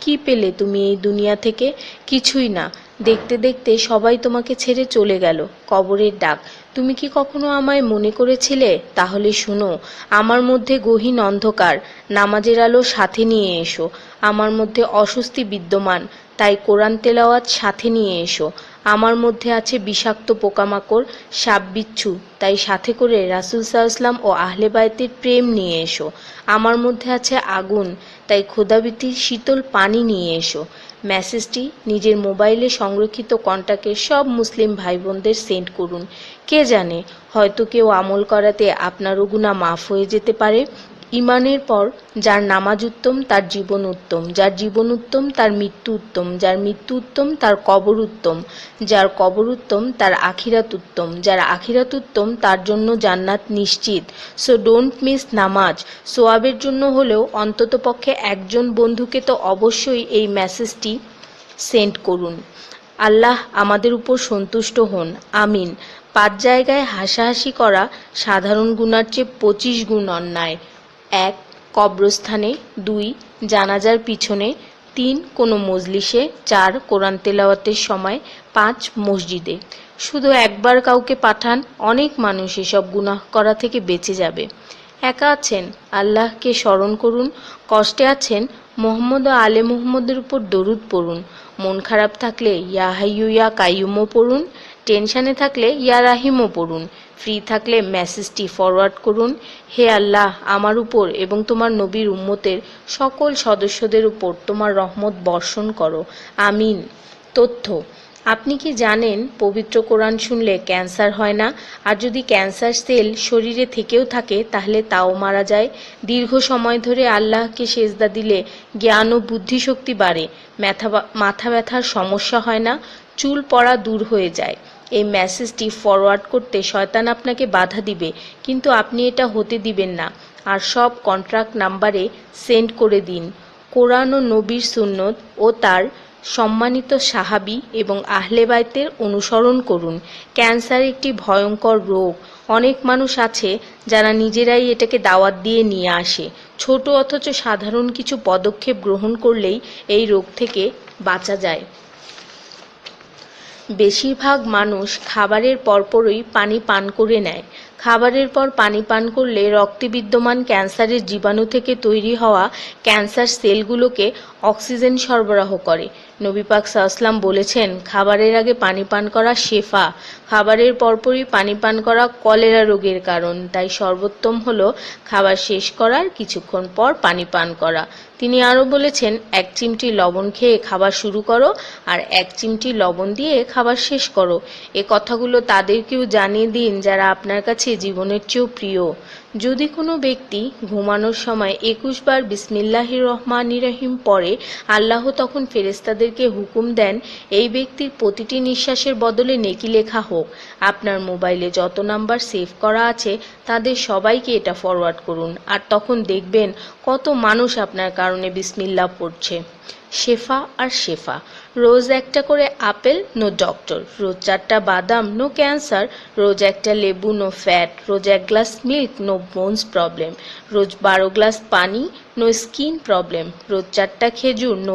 কি পেলে তুমি এই দুনিয়া থেকে? কিছুই না। দেখতে দেখতে সবাই তোমাকে ছেড়ে চলে গেল। কবরের ডাক। তুমি কি কখনো আমায় মনে করেছিলে? তাহলে শুনো, আমার মধ্যে গহীন অন্ধকার, নামাজের আলো সাথে নিয়ে এসো। আমার মধ্যে অস্বস্তি বিদ্যমান, তাই কোরআন তেলাওয়াত সাথে নিয়ে এসো। আমার মধ্যে আছে বিষাক্ত পোকামাকড়, সাপ বিচ্ছু, তাই সাথে করে রাসূল সাল্লাল্লাহু ও আহলে বায়তের প্রেম নিয়ে এসো। আমার মধ্যে আছে আগুন, তাই খোদাভীতির শীতল পানি নিয়ে এসো। মেসেজটি নিজের মোবাইলে সংরক্ষিত কন্টাক্টে সব মুসলিম ভাই বোনদের সেন্ড করুন। কে জানে, হয়তো কেউ আমল করাতে আপনারও গুনাহ মাফ হয়ে যেতে পারে। ঈমানের পর যার নামাজ উত্তম তার জীবন উত্তম, যার জীবন উত্তম তার মৃত্যু উত্তম, যার মৃত্যু উত্তম তার কবর উত্তম, যার কবর উত্তম তার আখিরাত উত্তম, যার আখিরাত উত্তম তার জন্য জান্নাত নিশ্চিত। সো ডোন্ট মিস নামাজ। সোয়াবের জন্য হলেও অন্ততপক্ষে একজন বন্ধুকে তো অবশ্যই এই মেসেজটি সেন্ড করুন। আল্লাহ আমাদের উপর সন্তুষ্ট হন, আমিন। 5 জায়গায় হাসাহাসি করা সাধারণ গুনার চেয়ে 25 গুণ অন্যায়। 1. কবরস্থানে। 2. জানাজার পিছনে। 3. কোনো মজলিসে। 4. কোরআন তেলাওয়াতের সময়। 5. মসজিদে। শুধু একবার কাউকে পাঠান, অনেক মানুষ এসব গুনাহ করা থেকে বেঁচে যাবে। একা আছেন, আল্লাহকে স্মরণ করুন। কষ্টে আছেন, মুহাম্মদ ও আলে মুহাম্মদের উপর দরুদ পড়ুন। মন খারাপ থাকলে ইয়া হাইয়্যু ইয়া কাইয়্যুমও পড়ুন। টেনশনে থাকলে ইয়া রাহিমও পড়ুন। ফ্রি থাকলে মেসেজটি ফরওয়ার্ড করুন। হে আল্লাহ, আমার উপর এবং তোমার নবীর উম্মতের সকল সদস্যদের উপর তোমার রহমত বর্ষণ করো, আমিন। তথ্য: আপনি কি জানেন পবিত্র কোরআন শুনলে ক্যান্সার হয় না? আর যদি ক্যান্সার সেল শরীরে থেকেও থাকে তাহলে তাও মারা যায়। দীর্ঘ সময় ধরে আল্লাহকে সেজদা দিলে জ্ঞান ও বুদ্ধিশক্তি বাড়ে। মাথা ব্যথার সমস্যা হয় না। চুল পড়া দূর হয়ে যায়। এই মেসেজটি ফরওয়ার্ড করতে শয়তান আপনাকে বাধা দিবে, কিন্তু আপনি এটা হতে দিবেন না। আর সব কন্ট্রাক্ট নাম্বারে সেন্ড করে দিন। কোরআন ও নবীর সুন্নত ও তার সম্মানিত সাহাবী এবং আহলে বাইতের অনুসরণ করুন। ক্যান্সার একটি ভয়ঙ্কর রোগ। অনেক মানুষ আছে যারা নিজেরাই এটাকে দাওয়াত দিয়ে নিয়ে আসে। ছোট অথচ সাধারণ কিছু পদক্ষেপ গ্রহণ করলেই এই রোগ থেকে বাঁচা যায়। বেশিরভাগ মানুষ খাবারের পরপরই পানি পান করে নেয়। খাবারের পর পানি পান করলে রক্তে বিদ্যমান ক্যান্সারের জীবাণু থেকে তৈরি হওয়া ক্যান্সার সেলগুলোকে অক্সিজেন সরবরাহ করে। নবী পাক সাল্লাল্লাহু বলেছেন, খাবারের আগে পানি পান করা শেফা। খাবারের পরপরই পানি পান করা কলেরা রোগের কারণ, তাই সর্বোত্তম হলো খাবার শেষ করার কিছুক্ষণ পর পানি পান করা। তিনি আরও বলেছেন, 1 চিমটি লবণ খেয়ে খাবার শুরু করো আর 1 চিমটি লবণ দিয়ে খাবার শেষ করো। এ কথাগুলো তাদেরকেও জানিয়ে দিন যারা আপনার কাছে জীবনের চেয়েও প্রিয়। যদি কোনো ব্যক্তি ঘুমানোর সময় 21 বার বিসমিল্লাহির রহমানির রহিম পড়ে, আল্লাহ তখন ফেরেশতাদেরকে হুকুম দেন এই ব্যক্তির প্রতিটি নিঃশ্বাসের বদলে নেকি লেখা হোক। আপনার মোবাইলে যত নাম্বার সেভ করা আছে তাদের সবাইকে এটা ফরওয়ার্ড করুন, আর তখন দেখবেন কত মানুষ আপনার কারণে বিসমিল্লাহ পড়ছে। শেফা আর শেফা। রোজ একটা করে আপেল, নো ডক্টর। রোজ 4টা বাদাম, নো ক্যান্সার। রোজ একটা লেবু, নো ফ্যাট। রোজ 1 glass milk, no bones problem. রোজ 12 গ্লাস পানি, নো স্কিন প্রবলেম। রোজ 4টা খেজুর, নো